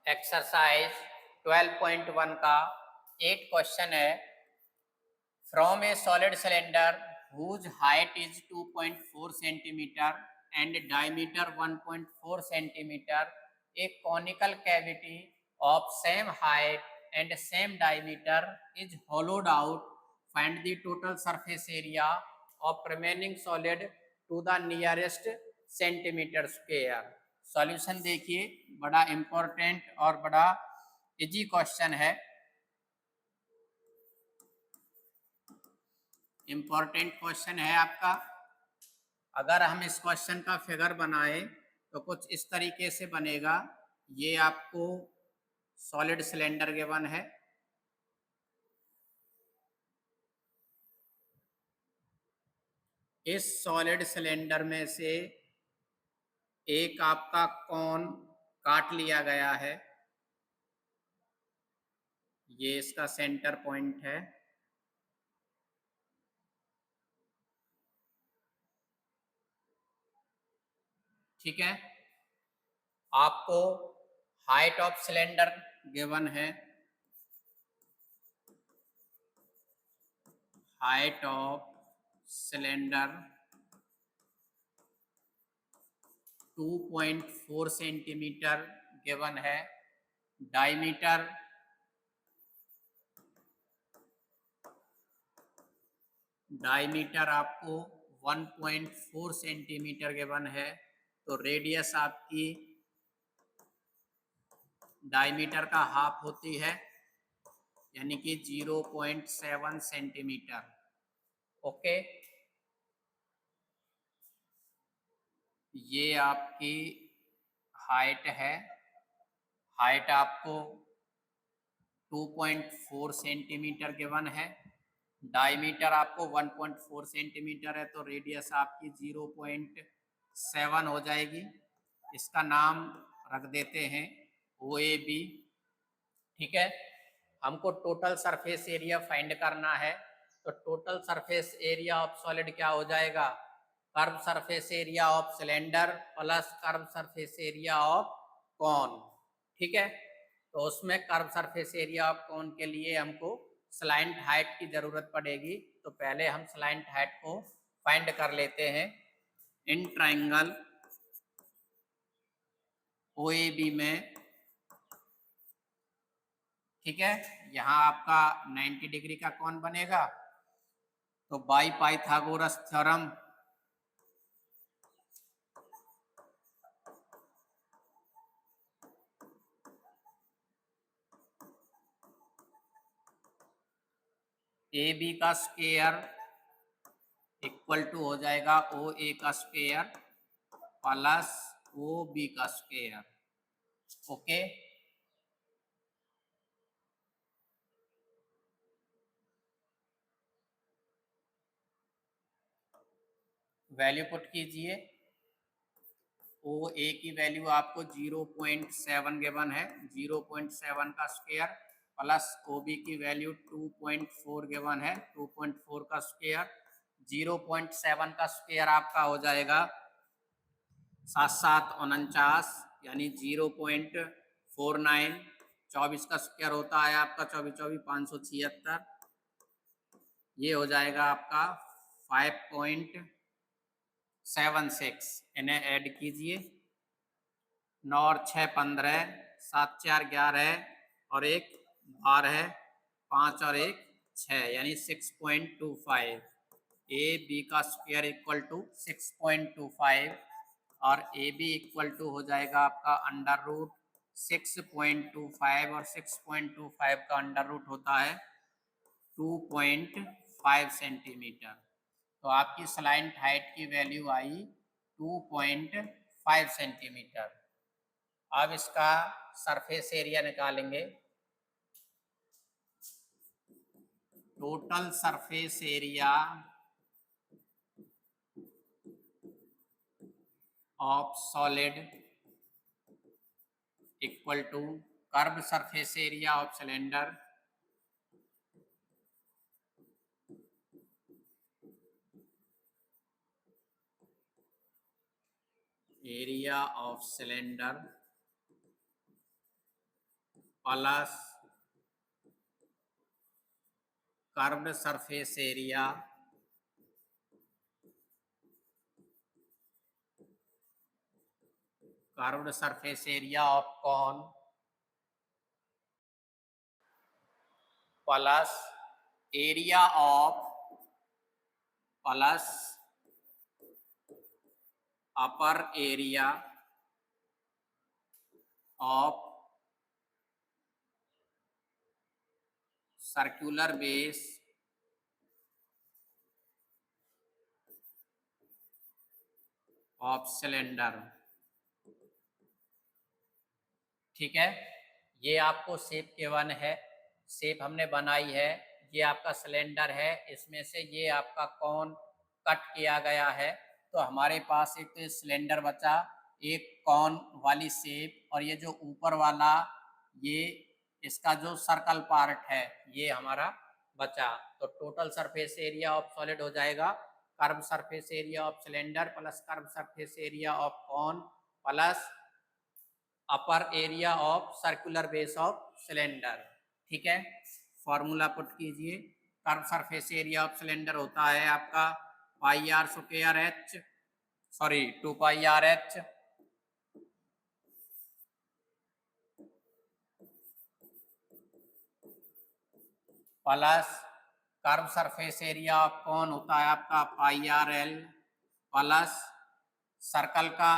Exercise 12.1 का 8 question है। From A solid cylinder whose height is 2.4 centimeter and diameter 1.4 centimeter, a conical cavity of same height and same diameter is hollowed out. Find the total surface area of remaining solid to the nearest centimeter square. Solution देखिए, बड़ा important और बड़ा easy question है। Important question है आपका। अगर हम इस क्वेश्चन का फिगर बनाए तो कुछ इस तरीके से बनेगा। ये आपको सॉलिड सिलेंडर गिवन है। इस सॉलिड सिलेंडर में से एक आपका कोन काट लिया गया है। ये इसका सेंटर पॉइंट है। ठीक है, आपको हाइट ऑफ सिलेंडर गिवन है। Height of cylinder 2.4 centimetre given है। डायमीटर आपको 1.4 सेंटीमीटर गिवन है। तो रेडियस आपकी डायमीटर का हाफ होती है, यानी कि 0.7 सेंटीमीटर। ओके, ये आपकी हाइट है। हाइट आपको 2.4 सेंटीमीटर गिवन है। डायमीटर आपको 1.4 सेंटीमीटर है, तो रेडियस आपकी 0.7 हो जाएगी। इसका नाम रख देते हैं OAB। ठीक है, हमको टोटल सरफेस एरिया फाइंड करना है। तो total surface area of solid क्या हो जाएगा? Curve surface area of cylinder plus curve surface area of cone. ठीक है, तो उसमें curve surface area of cone के लिए हमको स्लाइंट हाइट की जरूरत पड़ेगी। तो पहले हम स्लाइंट हाइट को फाइंड कर लेते हैं। इन ट्राइंगल OAB में, ठीक है, यहाँ आपका 90 डिग्री का कौन बनेगा? तो बाई पाइथागोरस थ्योरम AB का स्क्वायर इक्वल टू हो जाएगा OA का स्क्वायर प्लस OB का स्क्वायर। ओके, वैल्यू पुट कीजिए। OA की वैल्यू आपको 0.7 गिवन है। 0.7 का स्क्वायर प्लस OB की वैल्यू 2.4 गिवन है। 2.4 का स्क्वायर, 0.7 का स्क्वायर आपका हो जाएगा 7-7-49, यानी 0.49। 24 का स्क्वायर होता है आपका 24-24 576। ये हो जाएगा आपका 5.76। इन्हें ऐड कीजिए। 9 और 6 15, 7 4 11 और 1 12, 5 और 1 6, यानी 6.25। AB का स्क्वायर इक्वल टू 6.25 और AB इक्वल टू हो जाएगा आपका अंडर रूट 6.25 और 6.25 का अंडर रूट होता है 2.5 सेंटीमीटर। तो आपकी स्लाइंट हाइट की वैल्यू आई 2.5 सेंटीमीटर। अब इसका सरफेस एरिया निकालेंगे। Total surface area of solid equal to curve surface area of cylinder area of cylinder plus curved surface area of cone plus area of plus upper area of circular base of cylinder. ठीक है, ये आपको shape given है, shape हमने बनाई है, ये आपका सिलेंडर है, इसमें से ये आपका कॉन कट किया गया है, तो हमारे पास एक सिलेंडर बचा, एक कॉन वाली शेप, और ये जो ऊपर वाला ये इसका जो सर्कल पार्ट है ये हमारा बचा। तो total surface area of solid हो जाएगा curve surface area of cylinder plus curve surface area of cone plus upper area of circular base of cylinder. ठीक है, फॉर्मूला पुट कीजिए। Curve surface area of cylinder होता है आपका pi are square h, sorry 2 pi r h plus curve surface area of cone होता है आपका pi r l plus circle का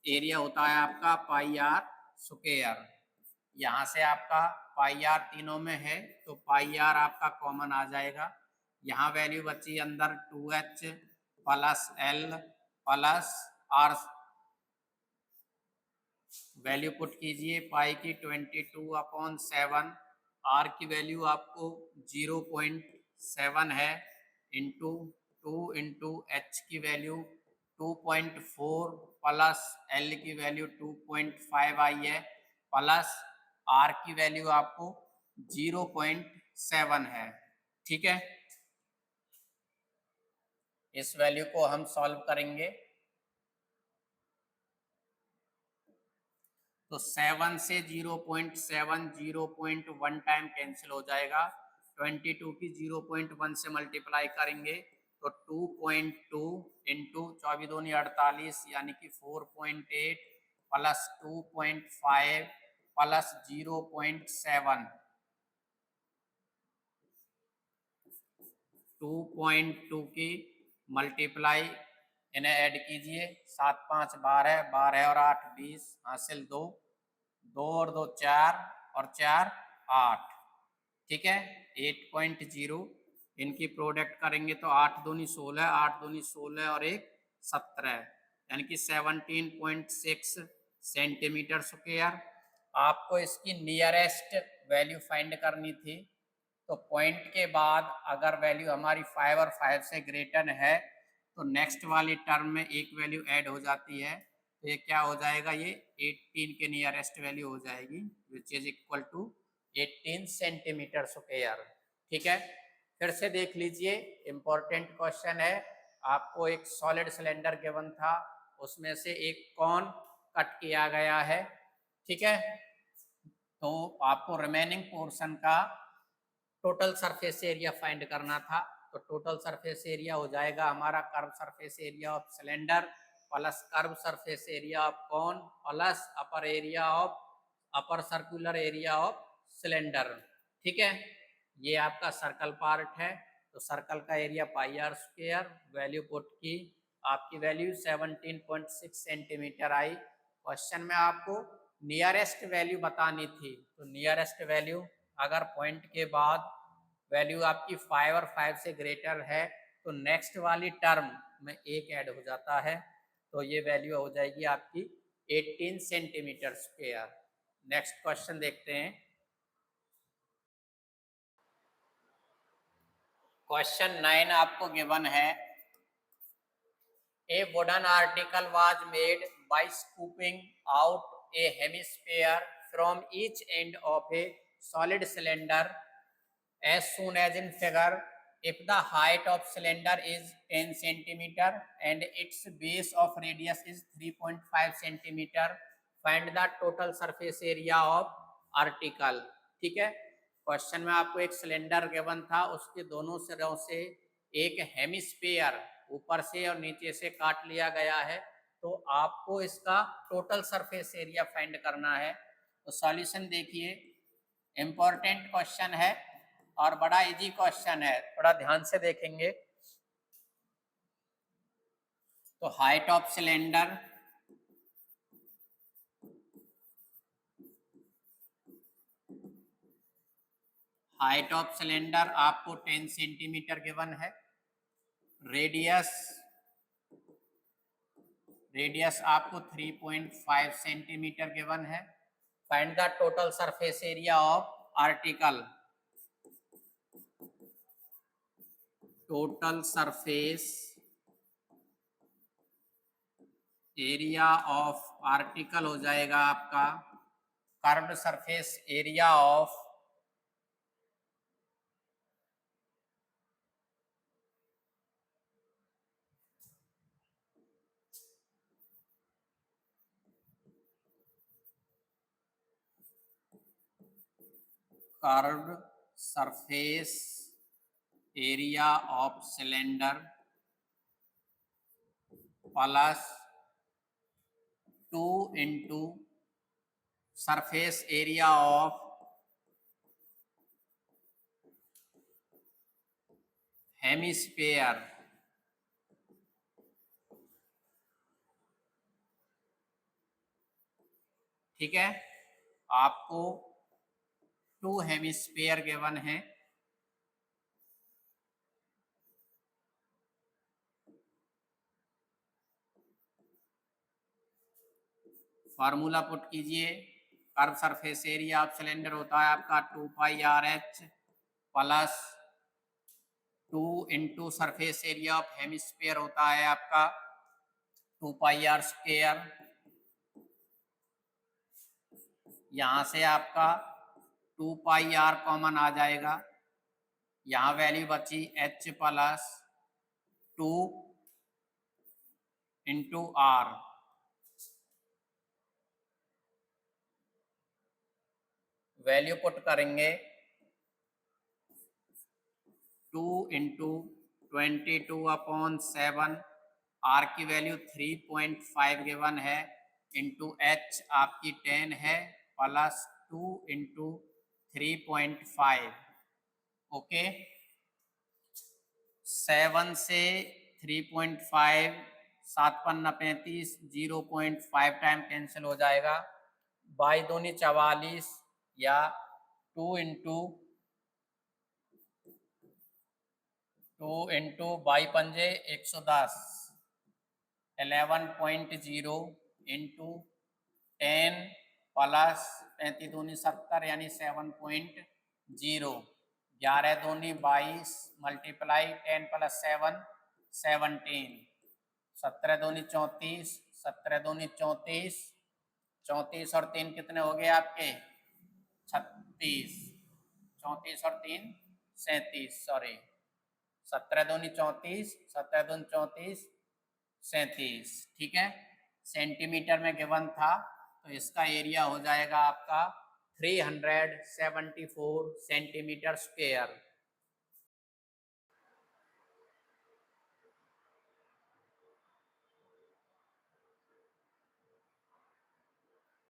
एरिया होता है आपका पाई आर स्क्वायर। यहाँ से आपका पाई आर तीनों में है तो पाई आर आपका कॉमन आ जाएगा। यहाँ वैल्यू बची अंदर 2h plus L plus R, value put कीजिए पाई की 22/7, आर की वैल्यू आपको 0.7 है, इंटू 2 इंटू एच की वैल्यू 2.4 प्लस एल की वैल्यू 2.5 आई है प्लस आर की वैल्यू आपको 0.7 है। ठीक है, इस वैल्यू को हम सॉल्व करेंगे तो 7 से 0.7 0.1 टाइम कैंसिल हो जाएगा। 22 की 0.1 से मल्टीप्लाई करेंगे तो 2.2 इंटू 24 दूनी 48 यानी कि 4.8 प्लस 2.5 प्लस 0.7, 2.2 की मल्टीप्लाई इन्हें ऐड कीजिए, 7 5 12, 12 और 8 20, हासिल 2, 2 और 2 4 और 4 8। ठीक है, 8.0 इनकी प्रोडक्ट करेंगे तो 8 दूनी 16, 8 दूनी 16 और 1 17 यानी कि 17.6 सेंटीमीटर स्क्वायर। आपको इसकी नियरेस्ट वैल्यू फाइंड करनी थी, तो पॉइंट के बाद अगर वैल्यू हमारी 5 और 5 से ग्रेटर है तो नेक्स्ट वाली टर्म में एक वैल्यू ऐड हो जाती है, तो ये क्या हो जाएगा, ये 18 के नियरेस्ट वैल्यू हो जाएगी which is equal to 18 centimetre square. ठीक है, फिर से देख लीजिए, इंपॉर्टेंट क्वेश्चन है, आपको एक सॉलिड सिलेंडर गिवन था, उसमें से एक कॉन कट किया गया है। ठीक है, तो आपको रिमेनिंग पोर्शन का टोटल सरफेस एरिया फाइंड करना था, तो टोटल सरफेस एरिया हो जाएगा हमारा curve surface area of cylinder plus curve surface area of cone plus upper area of upper circular area of cylinder. ठीक है, ये आपका सर्कल पार्ट है, तो सर्कल का area pi are square, value put की, आपकी वैल्यू 17.6 सेंटीमीटर आई। Question में आपको नियरेस्ट वैल्यू बतानी थी, तो नियरेस्ट वैल्यू अगर पॉइंट के बाद वैल्यू आपकी 5 और 5 से ग्रेटर है तो नेक्स्ट वाली टर्म में एक ऐड हो जाता है, तो ये वैल्यू हो जाएगी आपकी 18 सेंटीमीटर स्क्वायर। नेक्स्ट क्वेश्चन देखते हैं। क्वेश्चन 9 आपको गिवन है, ए wooden article was made by scooping out A hemisphere from each end of A solid cylinder as soon as in figure, if the height of cylinder is 10 centimeter and its base of radius is 3.5 centimeter, find the total surface area of article. ठीक है, question में आपको एक cylinder given था, उसके दोनों सिरों से एक हेमिस्फीयर ऊपर से और नीचे से काट लिया गया है, तो आपको इसका टोटल सरफेस एरिया फाइंड करना है। तो सॉल्यूशन देखिए, इम्पोर्टेंट क्वेश्चन है और बड़ा इजी क्वेश्चन है, थोड़ा ध्यान से देखेंगे। तो हाइट ऑफ सिलेंडर आपको 10 सेंटीमीटर गिवन है। रेडियस आपको 3.5 सेंटीमीटर गिवन है। Find the total surface area of article. Total surface area of article हो जाएगा आपका curved surface area of curved surface area of cylinder plus 2 into surface area of hemisphere. ठीक है, आपको 2 hemisphere given है। Formula put कीजिए। Curve surface area of cylinder होता है आपका 2 pi r h plus 2 into surface area of hemisphere होता है आपका 2 पाई आर स्क्वायर। यहाँ से आपका 2 पाई आर कॉमन आ जाएगा, यहाँ वैल्यू बची h plus 2 into R. Value put करेंगे 2 इंटू 22/7, आर की वैल्यू 3.5 गिवन है, इंटू एच आपकी 10 है, प्लस 2 इंटू 3.5। ओके, 7 से 3.5, 7 पन्ना 35, 0.5 टाइम कैंसिल हो जाएगा। बाई दूनी 44 या 2 इंटू बाई पंजे 110, 11.0 इंटू 10 प्लस 35 दूनी 70 यानी 7.0, 11 दूनी 22 मल्टीप्लाई 10 प्लस 7 17, 17 दूनी 34, 17 दूनी 34, 34 और 3 कितने हो गए आपके 36, 34 और 3 37, सॉरी 17 दूनी 34, 17 दूनी 34, 37। ठीक है, सेंटीमीटर में गिवन था, तो इसका एरिया हो जाएगा आपका 374 सेंटीमीटर स्क्वायर।